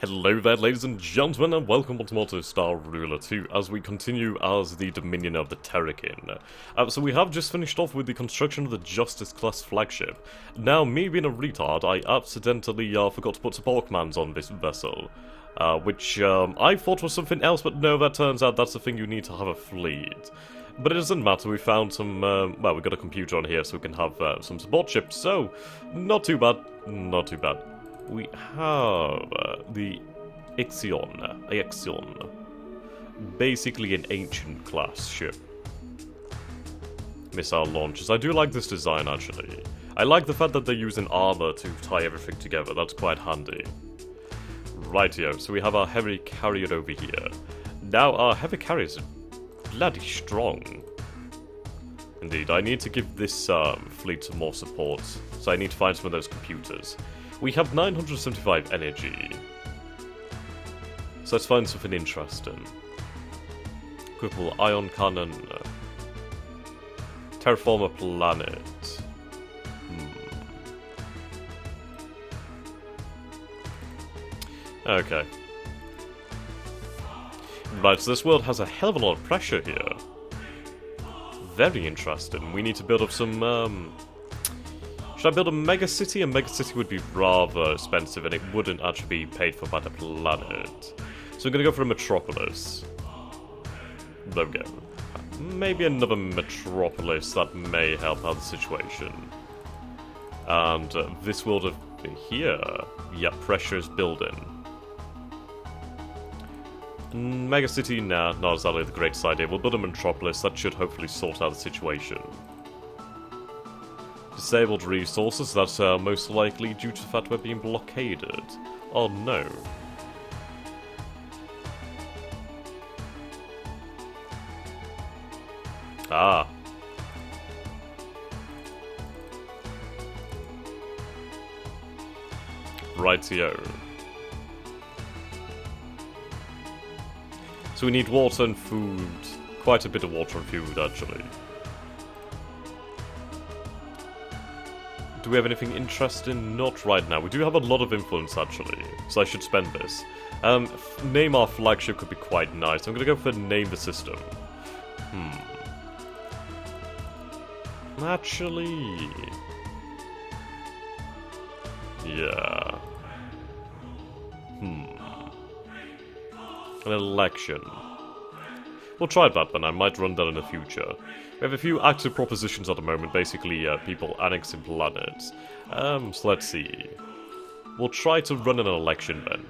Hello there, ladies and gentlemen, and welcome once more to Star Ruler 2 as we continue as the Dominion of the Terrakin. So we have just finished off with the construction of the Justice class flagship. Now, me being a retard, I accidentally forgot to put support commands on this vessel. Which I thought was something else, but no, that turns out that's the thing you need to have a fleet. But it doesn't matter, we found some, well, we got a computer on here so we can have some support ships, so not too bad, not too bad. We have the Ixion, basically an ancient class ship. Missile launchers. I do like this design actually. I like the fact that they're using armor to tie everything together, that's quite handy. Rightio, so we have our heavy carrier over here. Now our heavy carrier is bloody strong. Indeed, I need to give this fleet some more support, so I need to find some of those computers. We have 975 energy. So let's find something interesting. Equipable ion cannon. Terraform a planet. Okay. Right, so this world has a hell of a lot of pressure here. Very interesting. We need to build up some, should I build a mega city? A mega city would be rather expensive and it wouldn't actually be paid for by the planet. So I'm gonna go for a metropolis. There we go. Maybe another metropolis that may help out the situation. And this world over here, yeah, pressure is building. Mega city, nah, not exactly the greatest idea. We'll build a metropolis, that should hopefully sort out the situation. Disabled resources, that's most likely due to the fact we're being blockaded. Oh no. Ah. Rightio. So we need water and food. Quite a bit of water and food, actually. Do we have anything interesting? Not right now. We do have a lot of influence, actually, so I should spend this. Name our flagship could be quite nice. I'm gonna go for name the system. Actually... yeah. An election. We'll try that, but I might run that in the future. We have a few active propositions at the moment, basically people annexing planets. So let's see. We'll try to run an election then.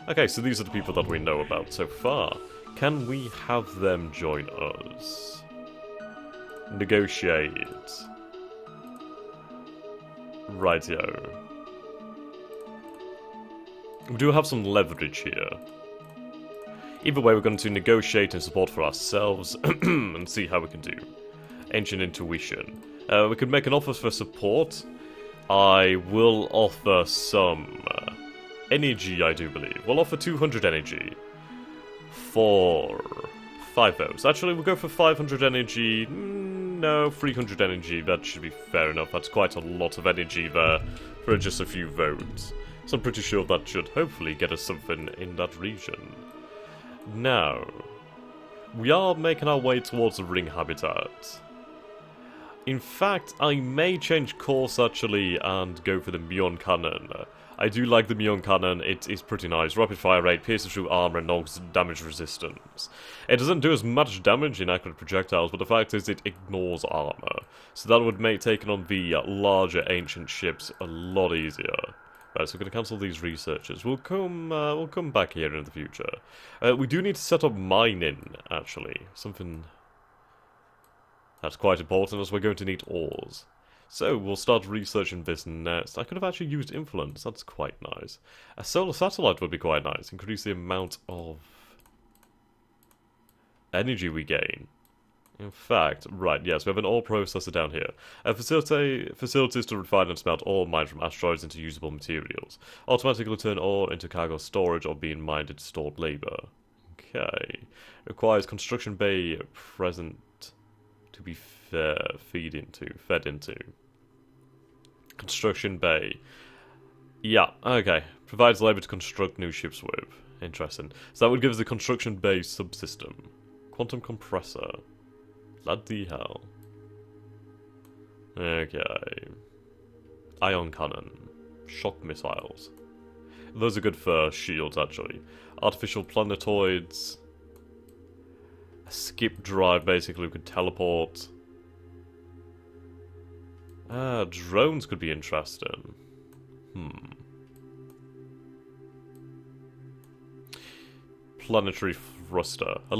Okay, so these are the people that we know about so far. Can we have them join us? Negotiate. Rightio. We do have some leverage here. Either way, we're going to negotiate and support for ourselves and see how we can do. Ancient intuition. We could make an offer for support. I will offer some energy, I do believe. We'll offer 200 energy for 5 votes. Actually, we'll go for 500 energy. No, 300 energy. That should be fair enough. That's quite a lot of energy there for just a few votes. So I'm pretty sure that should hopefully get us something in that region. Now, we are making our way towards the ring habitat. In fact, I may change course actually and go for the Muon Cannon. I do like the Muon Cannon, it is pretty nice. Rapid fire rate, pierces through armor, and knocks damage resistance. It doesn't do as much damage in accurate projectiles, but the fact is it ignores armor. So that would make taking on the larger ancient ships a lot easier. Right, so we're going to cancel these researchers. We'll come back here in the future. We do need to set up mining, actually. Something that's quite important, as we're going to need ores. So, we'll start researching this next. I could have actually used influence, that's quite nice. A solar satellite would be quite nice. Increase the amount of energy we gain. In fact, right, yes, we have an ore processor down here. Facilities to refine and smelt ore mined from asteroids into usable materials. Automatically turn ore into cargo storage or being mined into stored labor. Okay. Requires construction bay present to be fed into. Construction bay. Yeah, okay. Provides labour to construct new ships with. Interesting. So that would give us a construction-based subsystem. Quantum compressor. Bloody hell. Okay. Ion cannon. Shock missiles. Those are good for shields, actually. Artificial planetoids. A skip drive, basically, we could teleport. Drones could be interesting. Planetary thruster. A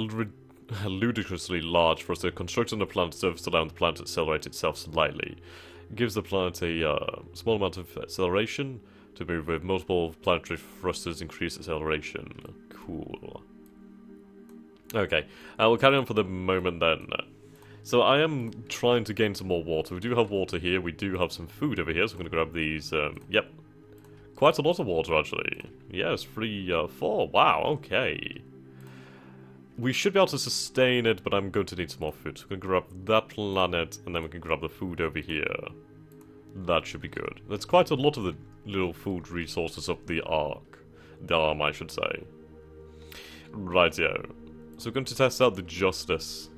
ludicrously large thruster constructed on the planet's surface, allowing the planet to accelerate itself slightly. It gives the planet a small amount of acceleration to move with. Multiple planetary thrusters increase acceleration. Cool. Okay, we'll carry on for the moment then. So I am trying to gain some more water. We do have water here, we do have some food over here, so I'm going to grab these. Yep. Quite a lot of water, actually. Yes, 3, 4. Wow, okay. We should be able to sustain it, but I'm going to need some more food. So we're going to grab that planet, and then we can grab the food over here. That should be good. There's quite a lot of the little food resources up the arc. The arm, I should say. Rightio. So we're going to test out the Justice.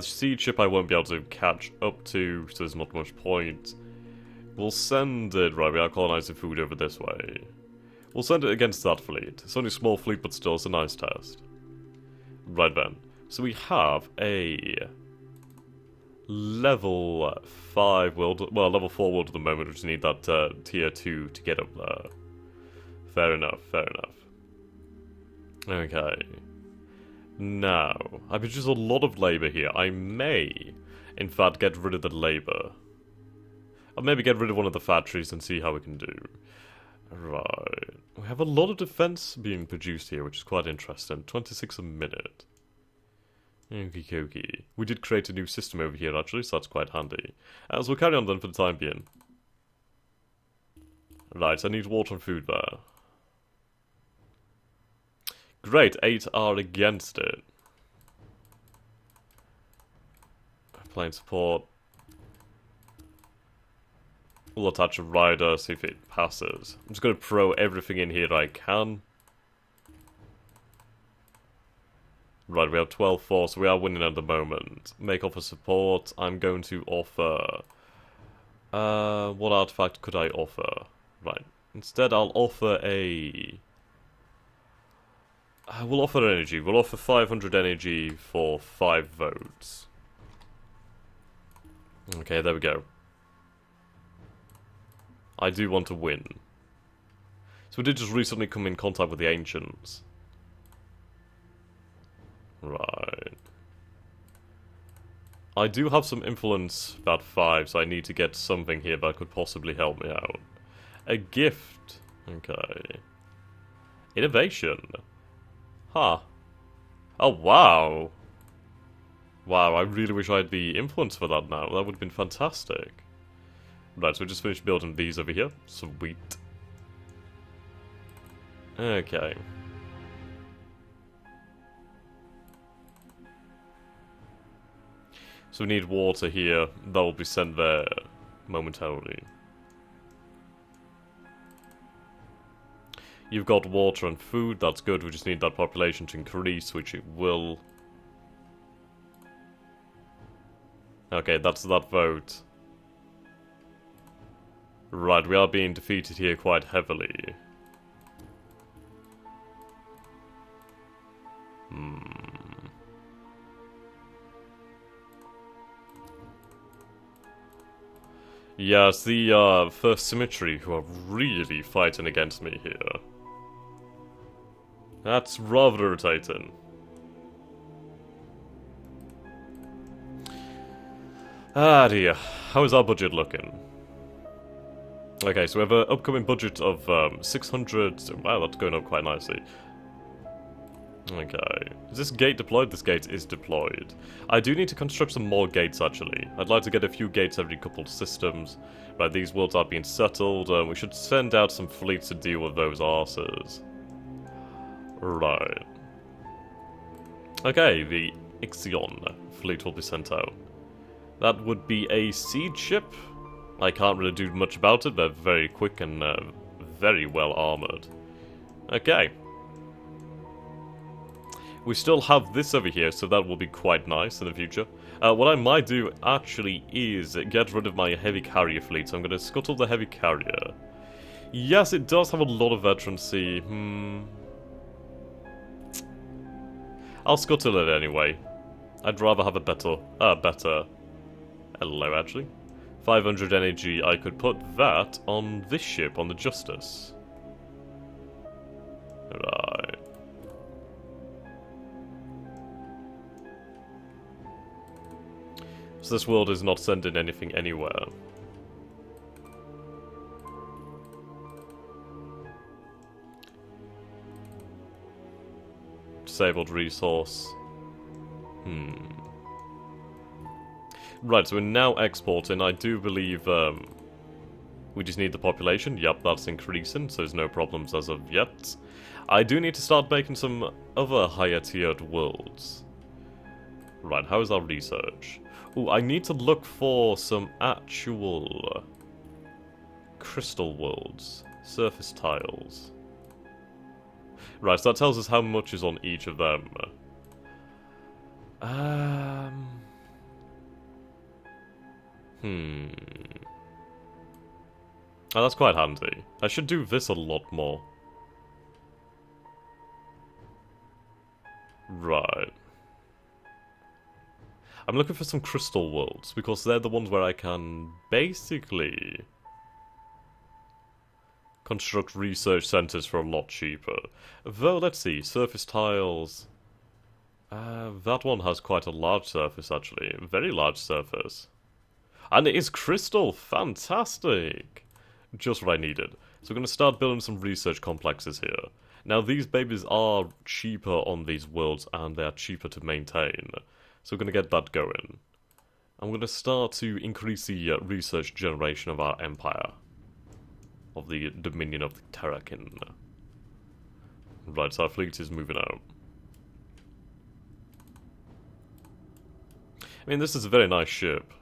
Seed ship I won't be able to catch up to, so there's not much point. We'll send it, right, we are colonizing food over this way. We'll send it against that fleet. It's only a small fleet, but still, it's a nice test. Right then. So we have a level 5 world, well, level 4 world at the moment, we just need that tier 2 to get up there. Fair enough, fair enough. Okay. Now, I produce a lot of labour here. I may, in fact, get rid of the labour. I'll maybe get rid of one of the factories and see how we can do. Right. We have a lot of defense being produced here, which is quite interesting. 26 a minute. Okie dokie. We did create a new system over here, actually, so that's quite handy. So we'll carry on then for the time being. Right, I need water and food there. Great, 8 are against it. Plane support. We'll attach a rider, see if it passes. I'm just going to throw everything in here I can. Right, we have 12-4, so we are winning at the moment. Make offer support. I'm going to offer... what artifact could I offer? Right. Instead, I'll offer a... we'll offer energy. We'll offer 500 energy for 5 votes. Okay, there we go. I do want to win. So we did just recently come in contact with the Ancients. Right. I do have some influence about 5, so I need to get something here that could possibly help me out. A gift. Okay. Innovation. Huh. Oh, wow. Wow, I really wish I had the influence for that now. That would have been fantastic. Right, so we just finished building these over here. Sweet. Okay. So we need water here. That will be sent there momentarily. You've got water and food, that's good. We just need that population to increase, which it will. Okay, that's that vote. Right, we are being defeated here quite heavily. Yeah, it's the First Symmetry who are really fighting against me here. That's rather irritating. Ah dear, how is our budget looking? Okay, so we have an upcoming budget of 600... Wow, that's going up quite nicely. Okay. Is this gate deployed? This gate is deployed. I do need to construct some more gates, actually. I'd like to get a few gates every couple of systems. Right, these worlds are being settled. We should send out some fleets to deal with those arses. Right. Okay, the Ixion fleet will be sent out. That would be a siege ship. I can't really do much about it. They're very quick and very well armoured. Okay. We still have this over here, so that will be quite nice in the future. What I might do, actually, is get rid of my heavy carrier fleet. So I'm going to scuttle the heavy carrier. Yes, it does have a lot of veterancy. I'll scuttle it anyway. I'd rather have a better... Hello, actually. 500 energy, I could put that on this ship, on the Justice. Right. So this world is not sending anything anywhere. Disabled resource. Right, so we're now exporting. I do believe we just need the population. Yep, that's increasing, so there's no problems as of yet. I do need to start making some other higher tiered worlds. Right, how is our research? Ooh, I need to look for some actual crystal worlds. Surface tiles. Right, so that tells us how much is on each of them. Oh, that's quite handy. I should do this a lot more. Right. I'm looking for some crystal worlds, because they're the ones where I can basically construct research centers for a lot cheaper. Though, let's see, surface tiles. That one has quite a large surface, actually. A very large surface. And it is crystal! Fantastic! Just what I needed. So we're going to start building some research complexes here. Now, these babies are cheaper on these worlds, and they are cheaper to maintain. So we're going to get that going. I'm going to start to increase the research generation of our empire. Of the Dominion of the Terrakin. Right, so our fleet is moving out. I mean, this is a very nice ship.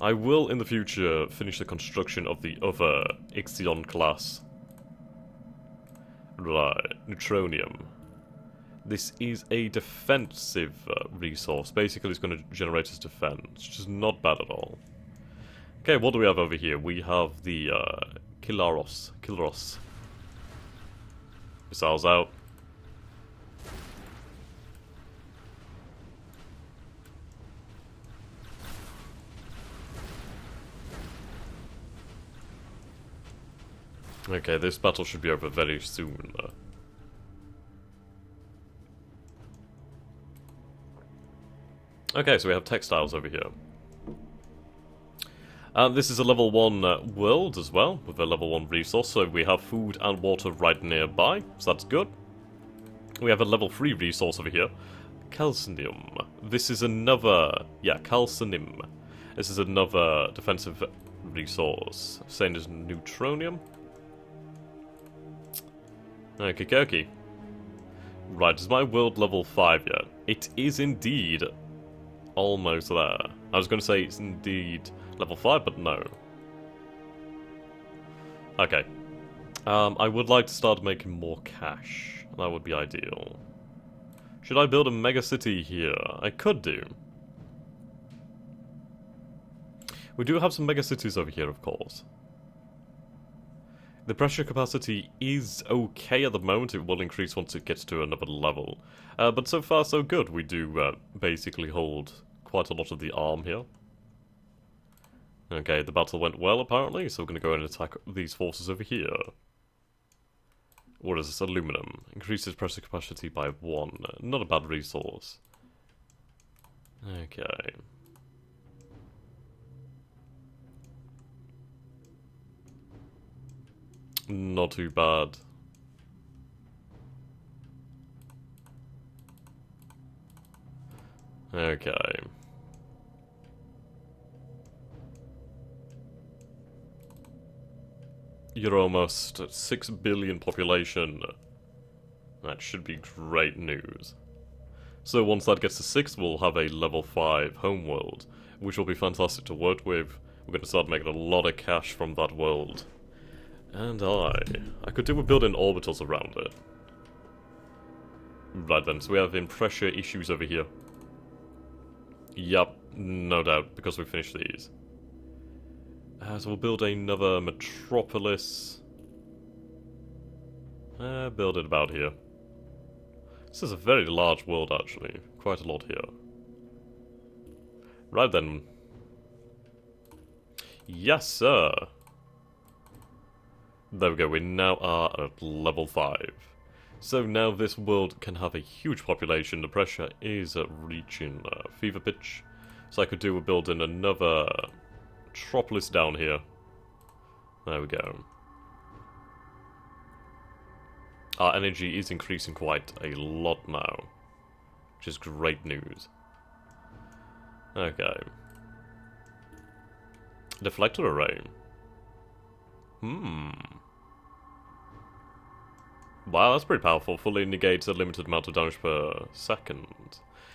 I will, in the future, finish the construction of the other Ixion class. Right, Neutronium. This is a defensive resource. Basically, it's going to generate its defense, which is not bad at all. Okay, what do we have over here? We have the Kilaros. Missiles out. Okay, this battle should be over very soon. Okay, so we have textiles over here. This is a level 1 world as well, with a level 1 resource, so we have food and water right nearby, so that's good. We have a level 3 resource over here. Calcinium. This is another... yeah, calcinium. This is another defensive resource. Same as neutronium. Okay. Right, is my world level 5 yet? It is indeed almost there. I was going to say it's indeed level 5, but no. Okay. I would like to start making more cash. That would be ideal. Should I build a mega city here? I could do. We do have some mega cities over here, of course. The pressure capacity is okay at the moment. It will increase once it gets to another level. But so far, so good. We do basically hold quite a lot of the arm here. Okay, the battle went well, apparently, so we're going to go and attack these forces over here. What is this? Aluminum. Increases pressure capacity by 1. Not a bad resource. Okay. Not too bad. Okay. You're almost at 6 billion population. That should be great news. So once that gets to 6, we'll have a level 5 homeworld, which will be fantastic to work with. We're going to start making a lot of cash from that world. And I could do with building orbitals around it. Right then, so we have in pressure issues over here. Yup, no doubt, because we finished these. So we'll build another metropolis. Build it about here. This is a very large world, actually. Quite a lot here. Right then. Yes, sir! There we go, we now are at level 5. So now this world can have a huge population. The pressure is reaching fever pitch. So I could do with building another metropolis down here. There we go. Our energy is increasing quite a lot now, which is great news. Okay. Deflector array. Wow, that's pretty powerful. Fully negates a limited amount of damage per second.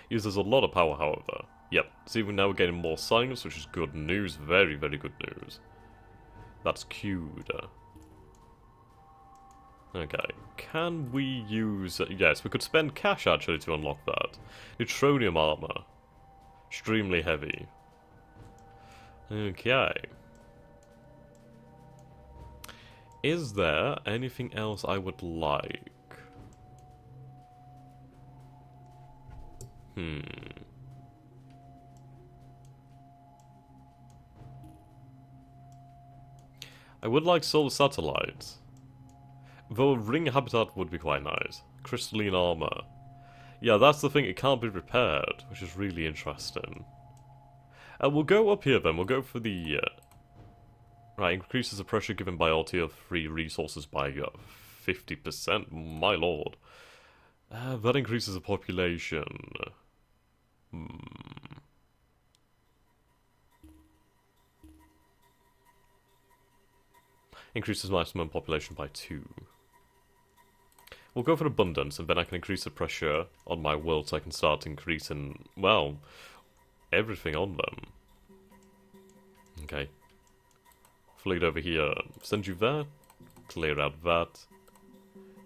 Uses a lot of power, however. Yep, see, now we're getting more signs, which is good news. Very, very good news. That's queued. Okay, can we use... yes, we could spend cash, actually, to unlock that. Neutronium armor. Extremely heavy. Okay. Is there anything else I would like? I would like solar satellites. Though a ring habitat would be quite nice. Crystalline armor. Yeah, that's the thing, it can't be repaired, which is really interesting. We'll go up here then, we'll go for the... right, increases the pressure given by all tier 3 resources by 50%, my lord. That increases the population. Increases maximum population by 2. We'll go for abundance, and then I can increase the pressure on my world so I can start increasing, well, everything on them. Okay. Fleet over here. Send you there. Clear out that.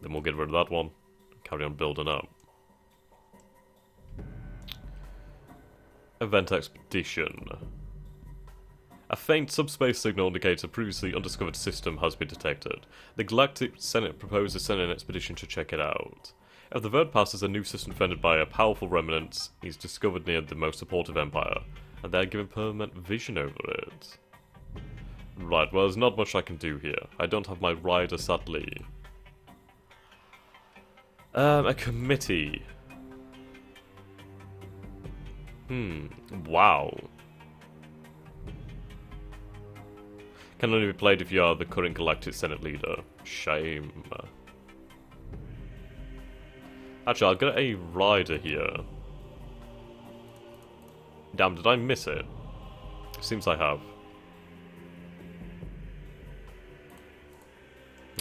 Then we'll get rid of that one. Carry on building up. Event Expedition. A faint subspace signal indicates a previously undiscovered system has been detected. The Galactic Senate proposes sending an expedition to check it out. If the word passes, a new system defended by a powerful remnant is discovered near the most supportive empire, and they're given permanent vision over it. Right, well, there's not much I can do here. I don't have my rider, sadly. A committee. Wow. Can only be played if you are the current Galactic Senate leader. Shame. Actually, I'll get a rider here. Damn, did I miss it? Seems I have.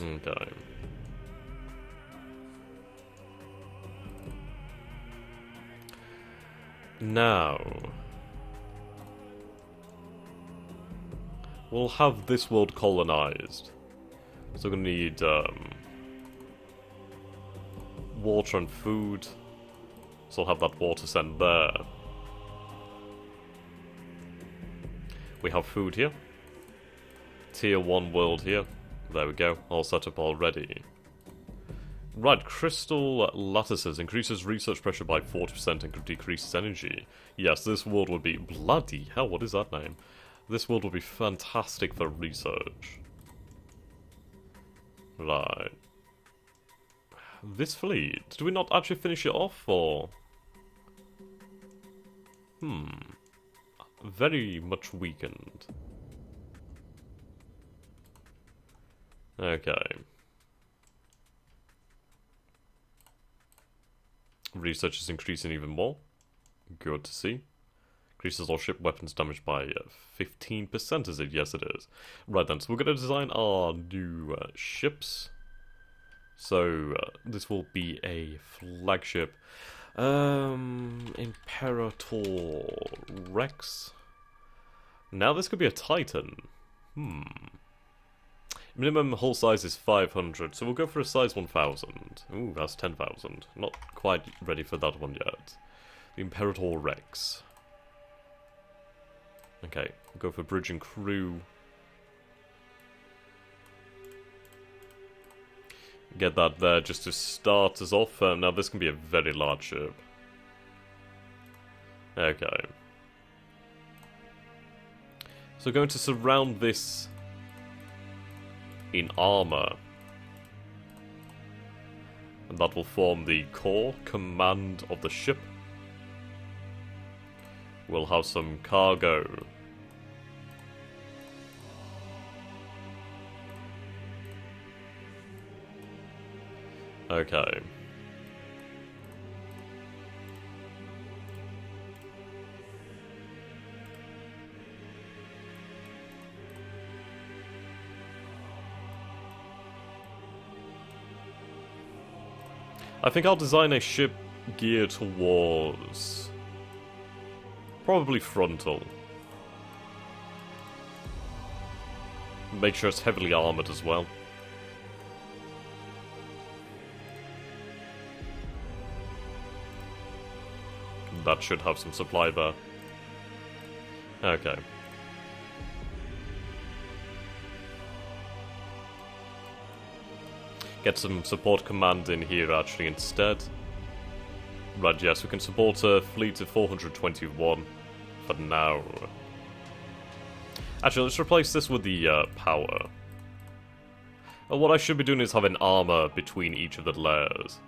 Okay. Now... we'll have this world colonized. So we're gonna need, water and food. So I'll have that water sent there. We have food here. Tier 1 world here. There we go, all set up already. Right, crystal lattices increases research pressure by 40% and decreases energy. Yes, this world would be... bloody hell, what is that name? This world would be fantastic for research. Right. This fleet, do we not actually finish it off, or...? Very much weakened. Okay. Research is increasing even more. Good to see. Increases all ship weapons damage by 15%, is it? Yes, it is. Right then, so we're going to design our new ships. So, this will be a flagship. Imperator Rex. Now this could be a Titan. Minimum hull size is 500, so we'll go for a size 1000. Ooh, that's 10,000. Not quite ready for that one yet. The Imperator Rex. Okay, we'll go for bridge and crew. Get that there just to start us off. Now this can be a very large ship. Okay. So we're going to surround this in armor. And that will form the core command of the ship. We'll have some cargo. Okay. I think I'll design a ship geared towards probably frontal. Make sure it's heavily armored as well. That should have some supply there. Okay. Get some support command in here actually instead. Right, yes, we can support a fleet of 421 for now. Actually, let's replace this with the power. What I should be doing is having armor between each of the layers.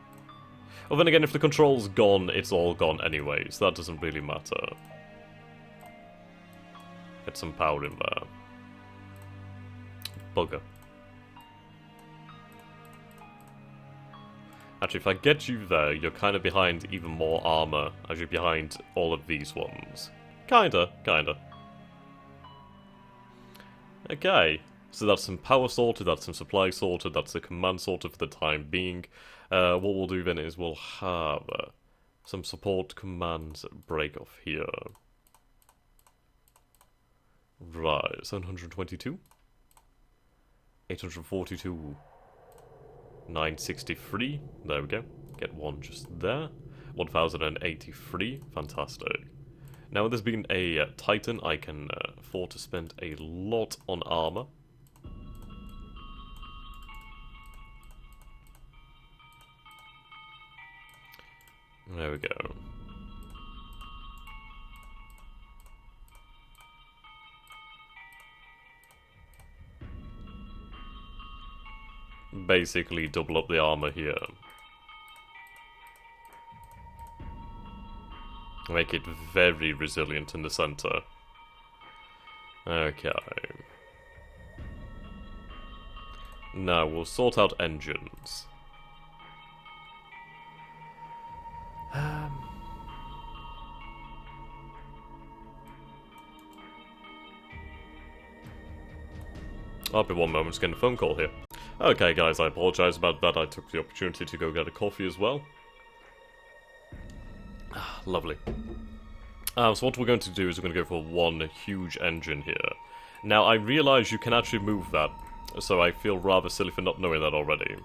Well, then again, if the control's gone, it's all gone anyway, so that doesn't really matter. Get some power in there. Bugger. Actually, if I get you there, you're kind of behind even more armor as you're behind all of these ones. Kinda. Okay, so that's some power sorted, that's some supply sorted, that's the command sorted for the time being. What we'll do then is we'll have some support commands break off here. Right, 722. 842. 963, there we go. Get one just there. 1083, fantastic. Now with this being a Titan, I can afford to spend a lot on armor. There we go. Basically double up the armor here. Make it very resilient in the center. Okay. Now we'll sort out engines. I'll be one moment, just getting a phone call here. Okay guys, I apologise about that, I took the opportunity to go get a coffee as well. Lovely. So what we're going to do is we're going to go for one huge engine here. Now I realise you can actually move that, so I feel rather silly for not knowing that already.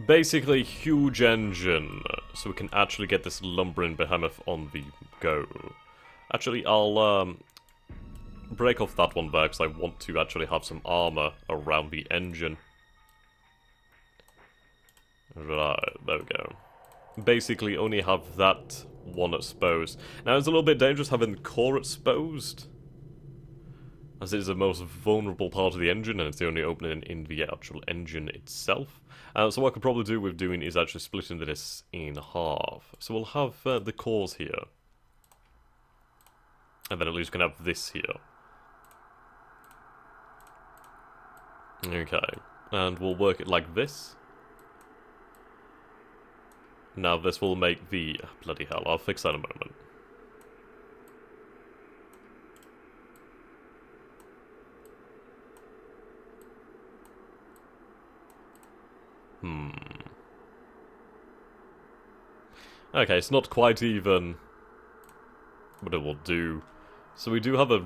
Basically, huge engine, so we can actually get this lumbering behemoth on the go. Actually, I'll break off that one there, because I want to actually have some armor around the engine. Right, there we go. Basically, only have that one exposed. Now, it's a little bit dangerous having the core exposed, as it is the most vulnerable part of the engine, and it's the only opening in the actual engine itself. So what I could probably do with doing is actually splitting this in half. So we'll have the cores here. And then at least we can have this here. Okay, and we'll work it like this. Now this will make the... bloody hell, I'll fix that in a moment. Okay, it's not quite even, but it will do. So we do have a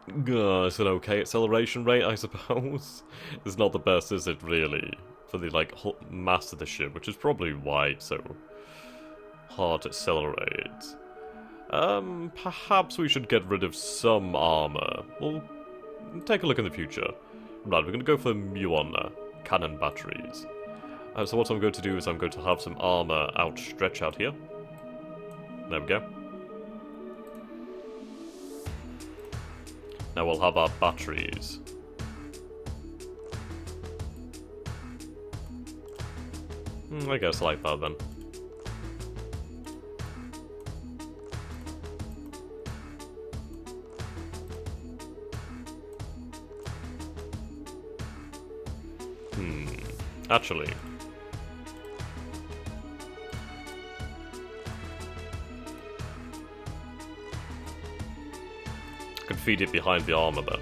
It's an okay acceleration rate, I suppose. It's not the best, is it, really? For the, like, mass of the ship, which is probably why it's so hard to accelerate. Perhaps we should get rid of some armor. We'll take a look in the future. Right, we're going to go for Muon cannon batteries. So what I'm going to do is I'm going to have some armor outstretch out here. There we go. Now we'll have our batteries. I guess like that then. Actually. I could feed it behind the armor then.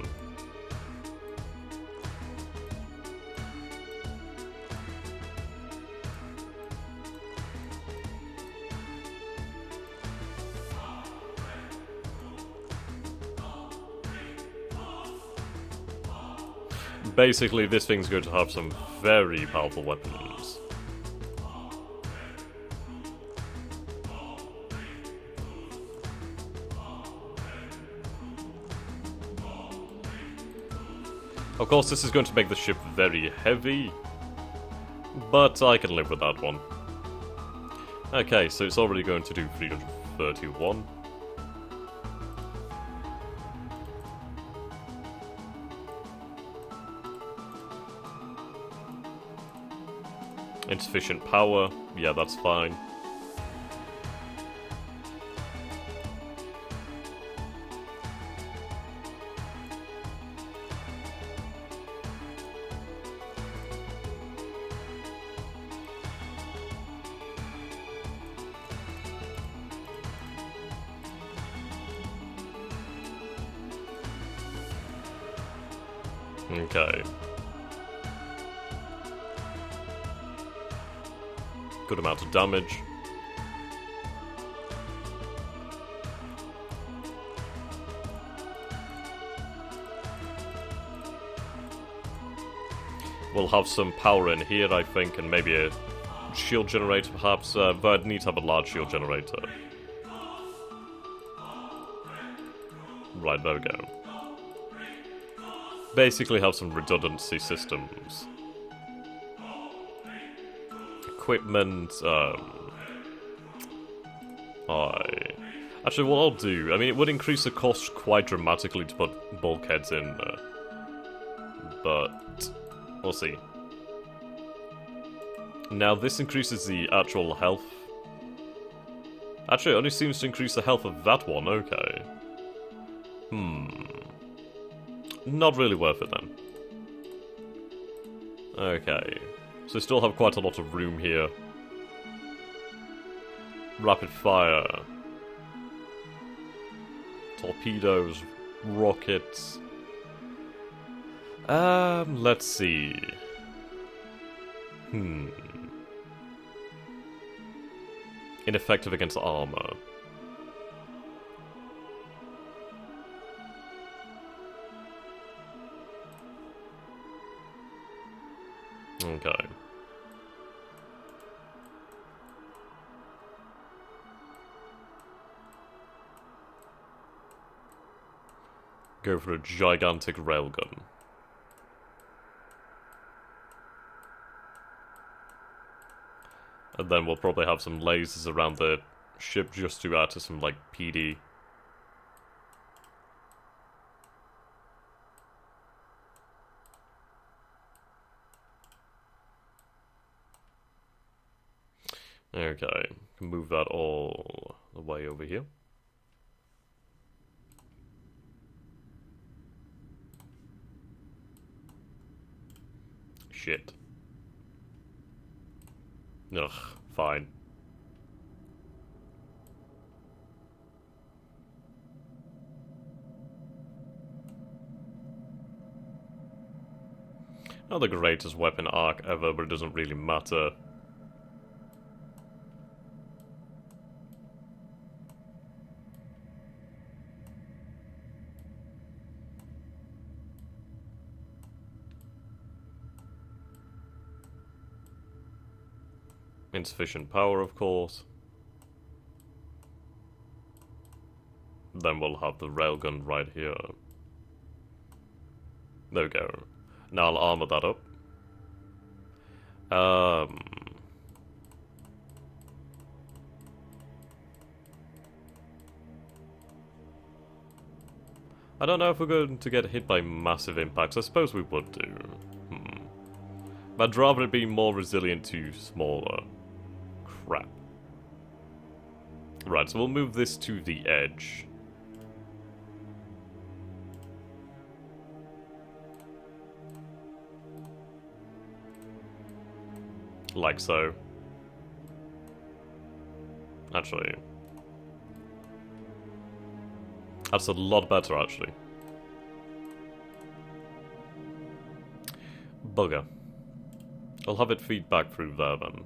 Basically, this thing's going to have some very powerful weapons. Of course, this is going to make the ship very heavy, but I can live with that one. Okay, so it's already going to do 331. Insufficient power, yeah, that's fine. Okay. Good amount of damage. We'll have some power in here, I think, and maybe a shield generator, perhaps. But I'd need to have a large shield generator. Right, there we go. Basically have some redundancy systems. Equipment, Actually, what I'll do, I mean, it would increase the cost quite dramatically to put bulkheads in, but we'll see. Now, this increases the actual health. Actually, it only seems to increase the health of that one, okay. Not really worth it, then. Okay. So still have quite a lot of room here. Rapid fire. Torpedoes. Rockets. Let's see. Ineffective against armor. Okay. Go for a gigantic railgun. And then we'll probably have some lasers around the ship just to add to some, like, PD. Okay, can move that all the way over here. Shit. Ugh, fine. Not the greatest weapon arc ever, but it doesn't really matter. Insufficient power, of course. Then we'll have the railgun right here. There we go. Now I'll armor that up. I don't know if we're going to get hit by massive impacts. I suppose we would do. But I'd rather it be more resilient to smaller crap. Right, so we'll move this to the edge. Like so. Actually. That's a lot better, actually. Bugger. I'll have it feed back through there, then.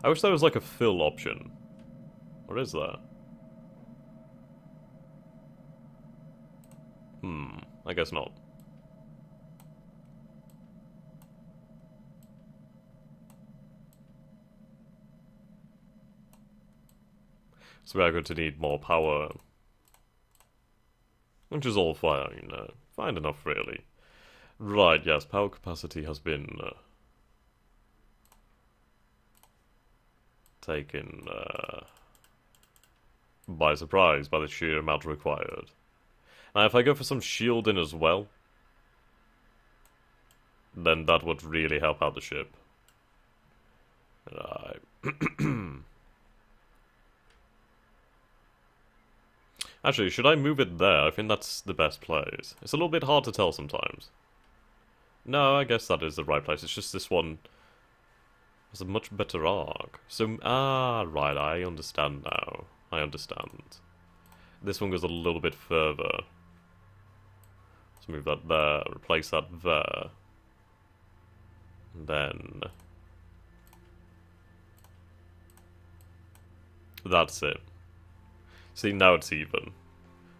I wish there was, like, a fill option. Or is there? I guess not. So we are going to need more power. Which is all fine. Fine enough, really. Right, yes, power capacity has been taken by surprise by the sheer amount required. Now, if I go for some shielding as well, then that would really help out the ship. Right. Actually, should I move it there? I think that's the best place. It's a little bit hard to tell sometimes. No, I guess that is the right place. It's just this one has a much better arc. So, right, I understand now. I understand. This one goes a little bit further. Let's move that there, replace that there. And then... that's it. See, now it's even.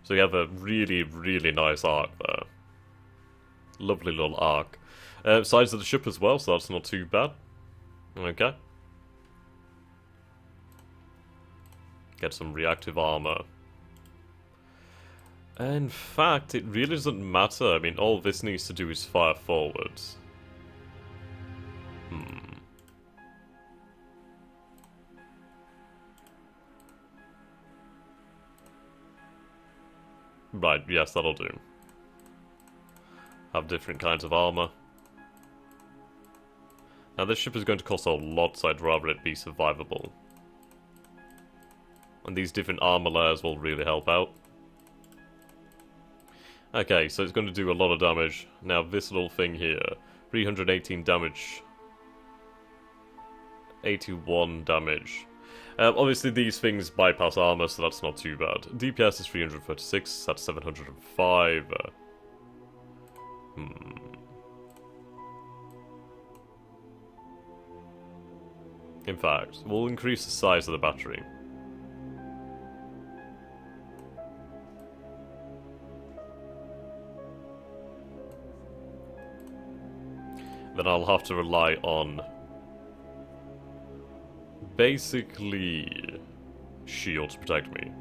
So you have a really, really nice arc there. Lovely little arc. Size of the ship as well, so that's not too bad. Okay. Get some reactive armor. In fact, it really doesn't matter. I mean, all this needs to do is fire forwards. Right, yes, that'll do. Have different kinds of armor. Now this ship is going to cost a lot, so I'd rather it be survivable. And these different armor layers will really help out. Okay, so it's going to do a lot of damage. Now this little thing here, 318 damage. 81 damage. Obviously these things bypass armor, so that's not too bad. DPS is 336, that's 705. In fact, we'll increase the size of the battery. Then I'll have to rely on... basically... shield to protect me.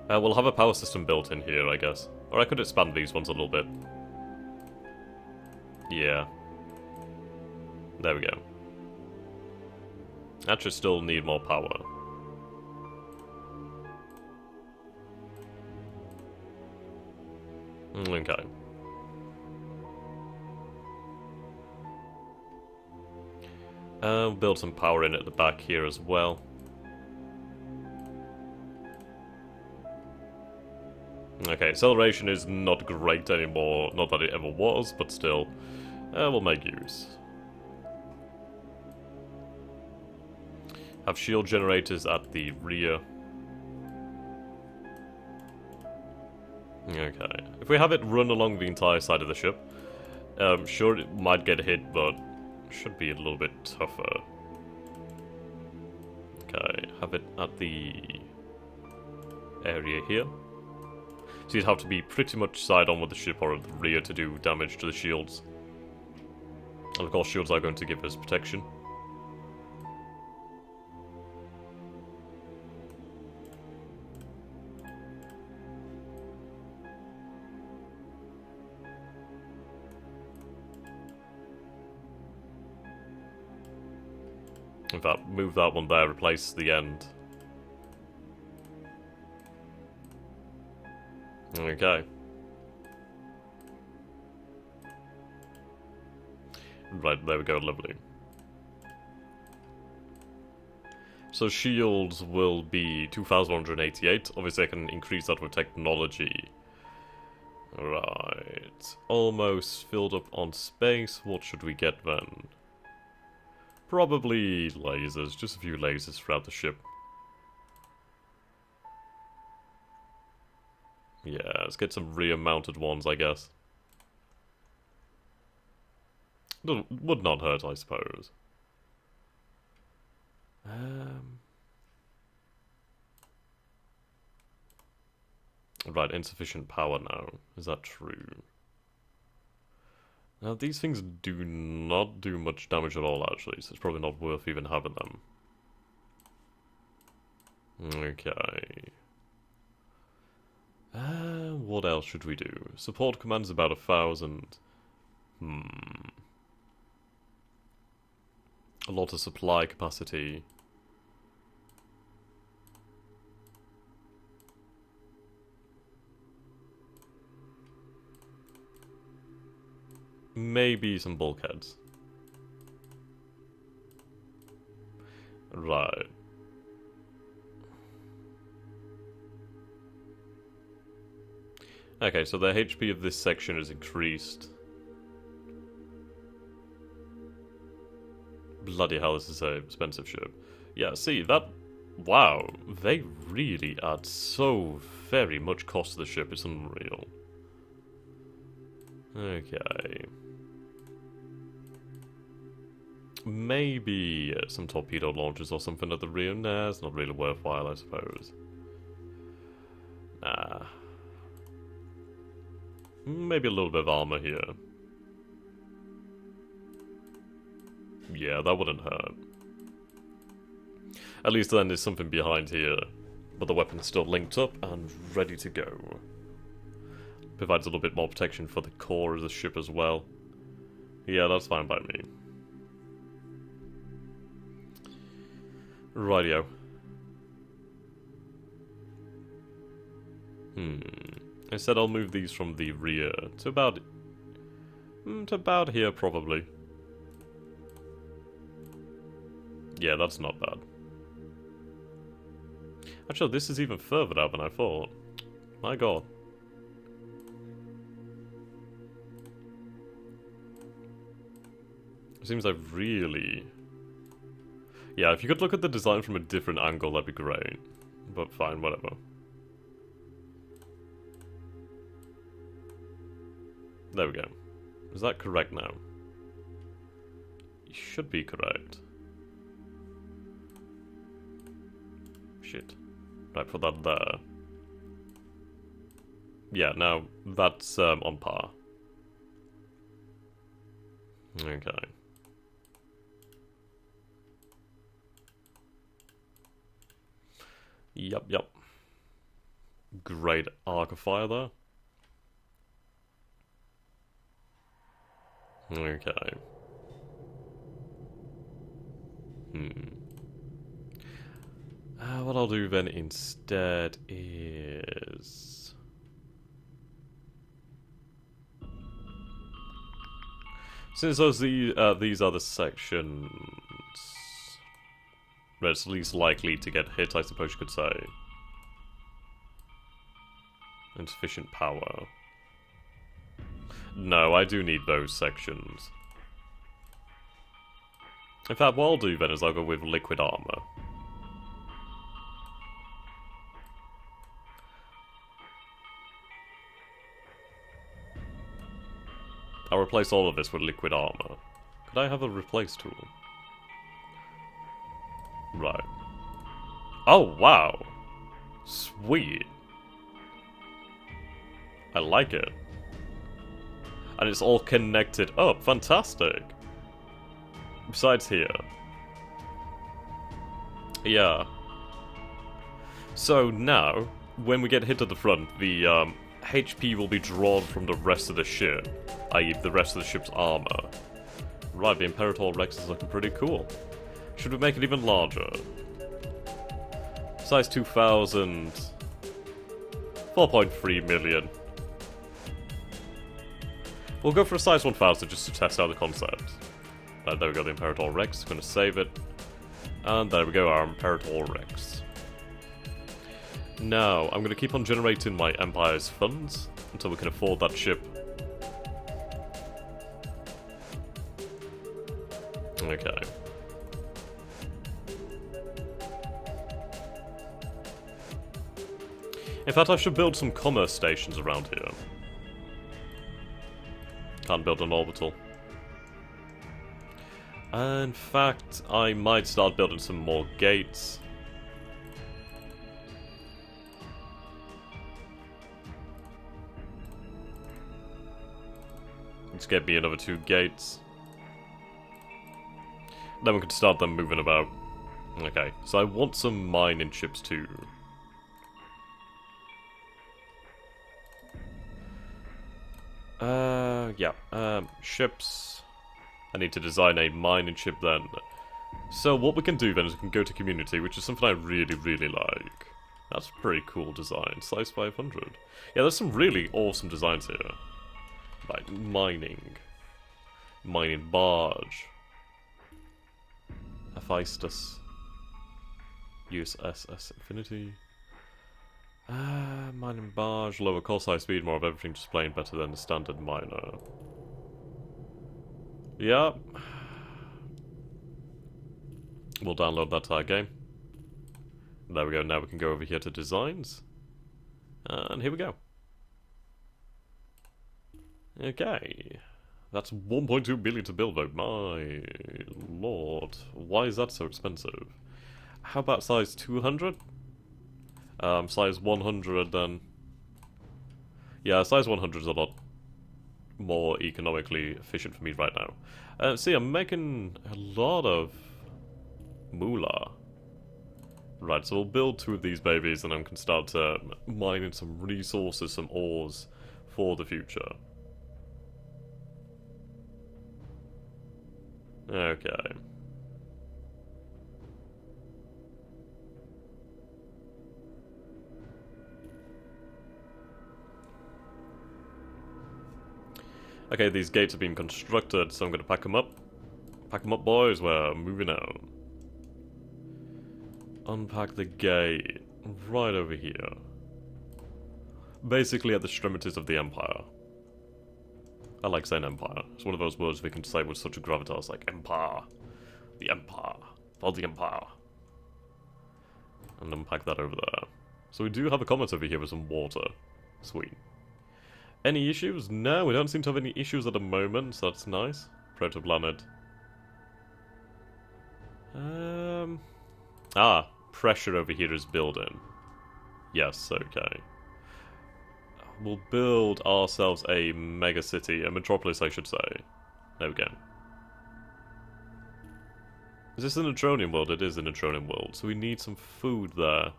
We'll have a power system built in here, I guess. Or I could expand these ones a little bit. Yeah. There we go. Actually still need more power. Okay. Build some power in at the back here as well. Okay, acceleration is not great anymore, not that it ever was, but still, we'll make use. Have shield generators at the rear. Okay, if we have it run along the entire side of the ship, sure it might get hit, but should be a little bit tougher. Okay, have it at the area here. So you'd have to be pretty much side on with the ship or at the rear to do damage to the shields. And of course shields are going to give us protection. In fact, move that one there, replace the end. Okay. Right, there we go, lovely. So shields will be 2,188. Obviously I can increase that with technology. Right. Almost filled up on space. What should we get then? Probably lasers, just a few lasers throughout the ship. Yeah, let's get some rear-mounted ones, I guess. Would not hurt, I suppose. Right, insufficient power now. Is that true? Now, these things do not do much damage at all, actually, so it's probably not worth even having them. Okay. What else should we do? Support command's about 1,000. A lot of supply capacity. Maybe some bulkheads. Right. Okay, so the HP of this section is increased. Bloody hell, this is an expensive ship. Yeah, see, that... Wow, they really add so very much cost to the ship, it's unreal. Okay. Maybe some torpedo launchers or something at the rear. Nah, it's not really worthwhile, I suppose. Nah. Maybe a little bit of armor here. Yeah, that wouldn't hurt. At least then there's something behind here. But the weapon's still linked up and ready to go. Provides a little bit more protection for the core of the ship as well. Yeah, that's fine by me. Rightio. Instead I'll move these from the rear to about here probably. Yeah, that's not bad. Actually, this is even further out than I thought. My god. It seems like really... Yeah, if you could look at the design from a different angle, that'd be great. But fine, whatever. There we go. Is that correct now? It should be correct. Shit. Right, put that there. Yeah, now that's on par. Okay. Yep. Great arc of fire there. Okay. What I'll do then instead is... Since these are the sections where it's least likely to get hit, I suppose you could say. Insufficient power. No, I do need those sections. In fact, what I'll do then is I'll go with liquid armor. I'll replace all of this with liquid armor. Could I have a replace tool? Right. Oh, wow. Sweet. I like it. And it's all connected up. Fantastic. Besides here. Yeah. So now, when we get hit at the front, the HP will be drawn from the rest of the ship, i.e. the rest of the ship's armor. Right, the Imperator Rex is looking pretty cool. Should we make it even larger? Size 2000. 4.3 million. We'll go for a size 1000 just to test out the concept. There we go, the Imperator Rex. Gonna save it. And there we go, our Imperator Rex. Now, I'm gonna keep on generating my Empire's funds until we can afford that ship. Okay. In fact, I should build some commerce stations around here. Can't build an orbital. In fact, I might start building some more gates. Let's get me another 2 gates. Then we can start them moving about. Okay, so I want some mining ships too. Ships. I need to design a mining ship then. So what we can do then is we can go to community, which is something I really, really like. That's a pretty cool design. Size 500. Yeah, there's some really awesome designs here. Like mining. Mining barge. Hephaestus. USS Infinity. Mining barge, lower cost, high speed, more of everything, just playing better than the standard miner. Yep. We'll download that to our game. There we go, now we can go over here to designs. And here we go. Okay. That's 1.2 billion to build though, my lord. Why is that so expensive? How about size 200? Size 100 then. Yeah, size 100 is a lot more economically efficient for me right now. See, I'm making a lot of moolah. Right, so we'll build 2 of these babies and then we can start mining some resources, some ores for the future. Okay. Okay, these gates are being constructed, so I'm going to pack them up. Pack them up, boys, we're moving out. Unpack the gate. Right over here. Basically at the extremities of the Empire. I like saying Empire. It's one of those words we can say with such a gravitas, like Empire. The Empire. For the Empire. And unpack that over there. So we do have a comment over here with some water. Sweet. Any issues? No, we don't seem to have any issues at the moment, so that's nice. Protoplanet. Pressure over here is building. Yes, okay. We'll build ourselves a mega city, a metropolis I should say. There we go. Is this a Neutronium world? It is a Neutronium world, so we need some food there.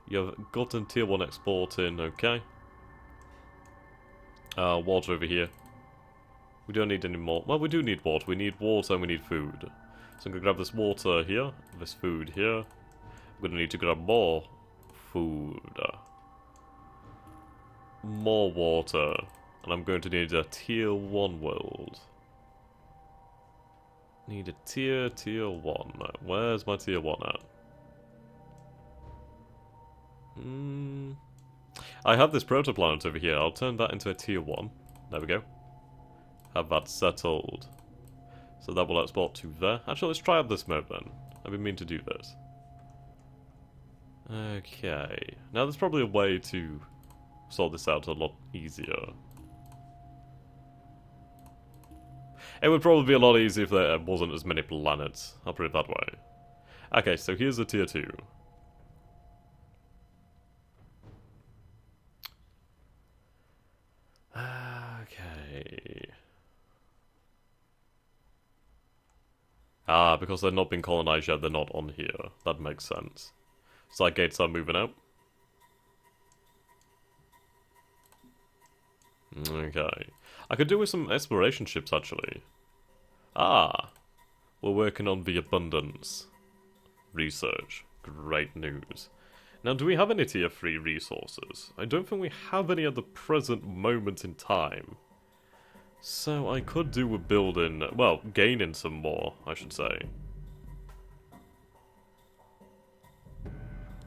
You have gotten tier 1 exporting, okay. Water over here. We don't need any more. Well, we do need water. We need water and we need food. So I'm going to grab this water here, this food here. I'm going to need to grab more food. More water. And I'm going to need a tier 1 world. Need a tier 1. Where's my tier 1 at? I have this protoplanet over here. I'll turn that into a tier 1. There we go. Have that settled. So that will export to there. Actually, let's try out this mode then. I've been meaning to do this. Okay. Now there's probably a way to sort this out a lot easier. It would probably be a lot easier if there wasn't as many planets. I'll put it that way. Okay, so here's the tier 2. Ah, because they're not being colonized yet, they're not on here. That makes sense. So our gates are moving out. Okay. I could do with some exploration ships, actually. Ah! We're working on the abundance. Research. Great news. Now, do we have any tier 3 resources? I don't think we have any at the present moment in time. So I could do with building, well, gaining some more, I should say.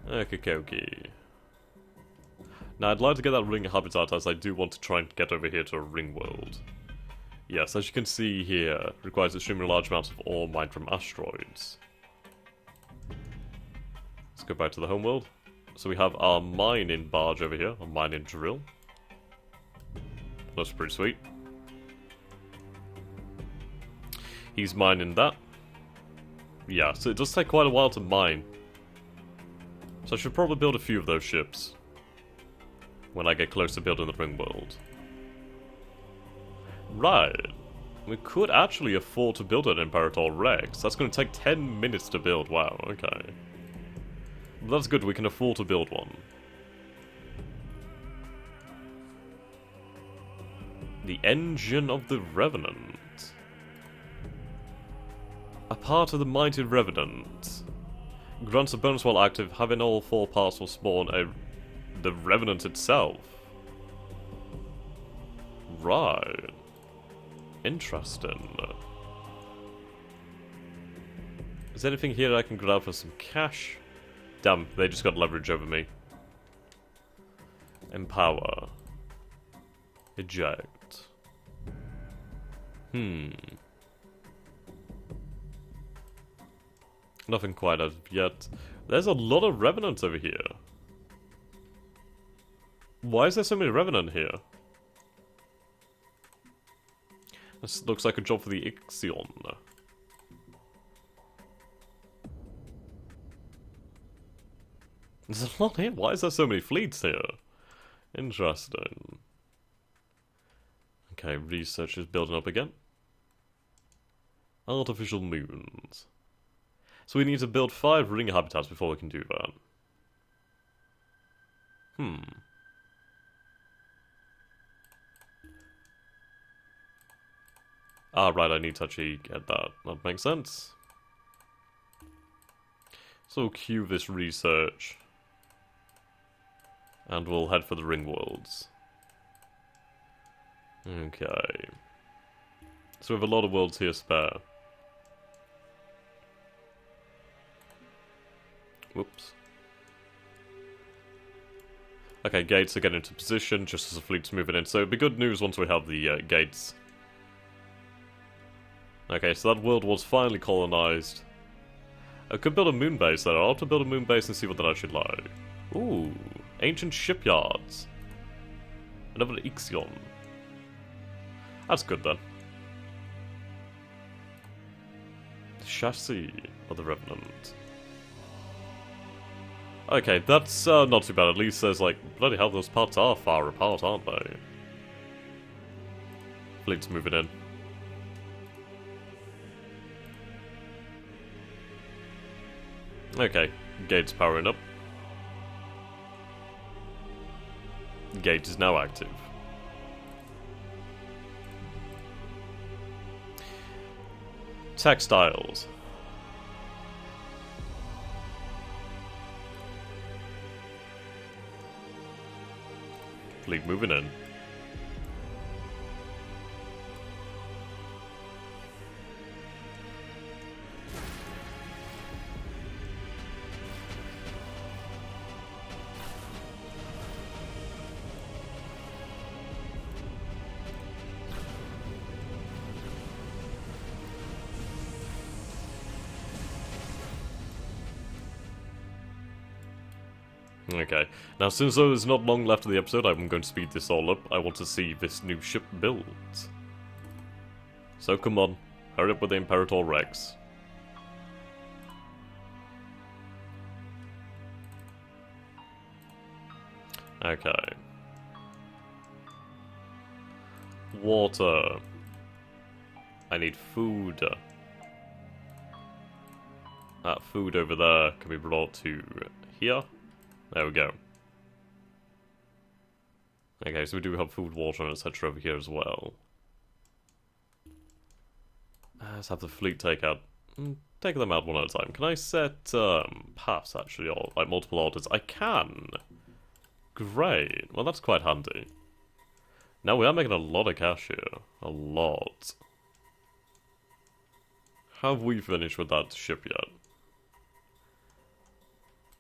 Okie. Now I'd like to get that ring habitat as I do want to try and get over here to a ring world. Yes, as you can see here, requires extremely large amounts of ore mined from asteroids. Let's go back to the home world. So we have our mining barge over here, a mining drill. Looks pretty sweet. He's mining that. Yeah, so it does take quite a while to mine. So I should probably build a few of those ships when I get close to building the ring world. Right. We could actually afford to build an Imperator Rex. That's going to take 10 minutes to build. Wow, okay. That's good, we can afford to build one. The Engine of the Revenant. A part of the Mighty Revenant. Grants a bonus while active, having all 4 parts will spawn the Revenant itself. Right. Interesting. Is there anything here I can grab for some cash? Damn, they just got leverage over me. Empower. Eject. Nothing quite as of yet. There's a lot of Revenants over here. Why is there so many Revenant here? This looks like a job for the Ixion. There's a lot here. Why is there so many fleets here? Interesting. Okay, research is building up again. Artificial moons. So we need to build 5 ring habitats before we can do that. Ah, right, I need to actually get that. That makes sense. So we'll queue this research. And we'll head for the ring worlds. Okay. So we have a lot of worlds here spare. Whoops. Okay, gates are getting into position just as the fleet's moving in. So it'll be good news once we have the gates. Okay, so that world was finally colonized. I could build a moon base there. I'll have to build a moon base and see what that actually like. Ooh, ancient shipyards. Another Ixion. That's good then. The chassis of the Revenant. Okay, that's not too bad. At least there's like, bloody hell, those parts are far apart, aren't they? Fleet's moving in. Okay, gate's powering up. Gate is now active. Textiles. Fleet moving in. Okay, now since there's not long left of the episode, I'm going to speed this all up. I want to see this new ship built. So come on, hurry up with the Imperator Rex. Okay. Water. I need food. That food over there can be brought to here. There we go. Okay, so we do have food, water, and etc. over here as well. Let's have the fleet take them out one at a time. Can I set paths actually, or like multiple orders? I can. Great. Well, that's quite handy. Now we are making a lot of cash here. A lot. Have we finished with that ship yet?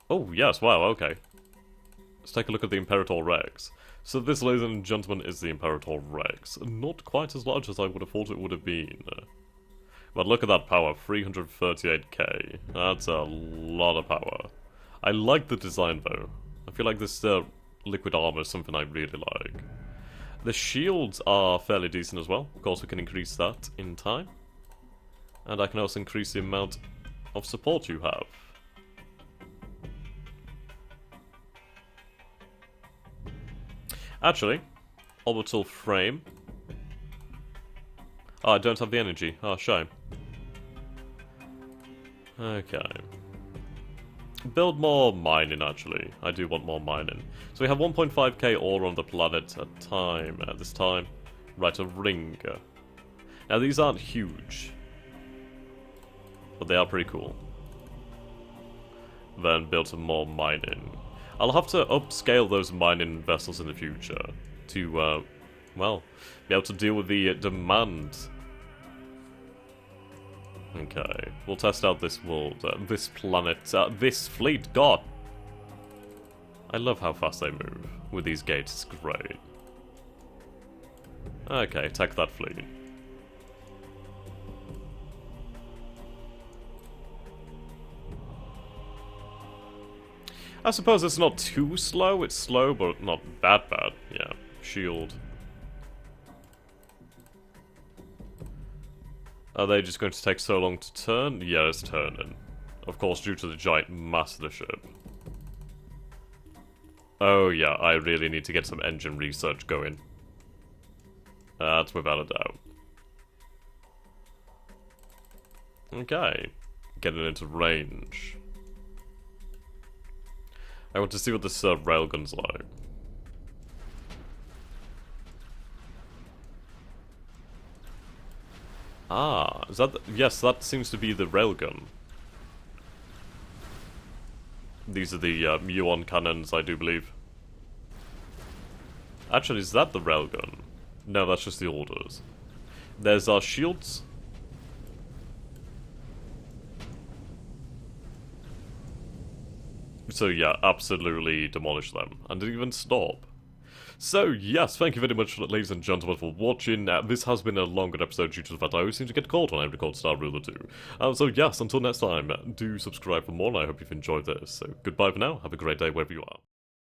Oh, yes, wow, okay. Let's take a look at the Imperator Rex. So this, ladies and gentlemen, is the Imperator Rex. Not quite as large as I would have thought it would have been. But look at that power, 338k. That's a lot of power. I like the design, though. I feel like this liquid armor is something I really like. The shields are fairly decent as well. Of course, we can increase that in time. And I can also increase the amount of support you have. Actually, orbital frame. Oh, I don't have the energy. Oh, shame. Okay. Build more mining, actually. I do want more mining. So we have 1.5k ore on the planet at this time. Right, a ring. Now, these aren't huge. But they are pretty cool. Then build some more mining. I'll have to upscale those mining vessels in the future to, well, be able to deal with the demand. Okay, we'll test out this world, this planet, this fleet. God! I love how fast they move with these gates, it's great. Okay, attack that fleet. I suppose it's not too slow, it's slow, but not that bad. Yeah, shield. Are they just going to take so long to turn? Yeah, it's turning. Of course, due to the giant mass of the ship. Oh yeah, I really need to get some engine research going. That's without a doubt. Okay, getting into range. I want to see what this railgun's like. Ah, is that... yes, that seems to be the railgun. These are the muon cannons, I do believe. Actually, is that the railgun? No, that's just the orders. There's our shields. So yeah, absolutely demolish them. And didn't even stop. So yes, thank you very much, ladies and gentlemen, for watching. This has been a longer episode due to the fact I always seem to get caught when I record Star Ruler 2. So yes, until next time, do subscribe for more, and I hope you've enjoyed this. So goodbye for now, have a great day wherever you are.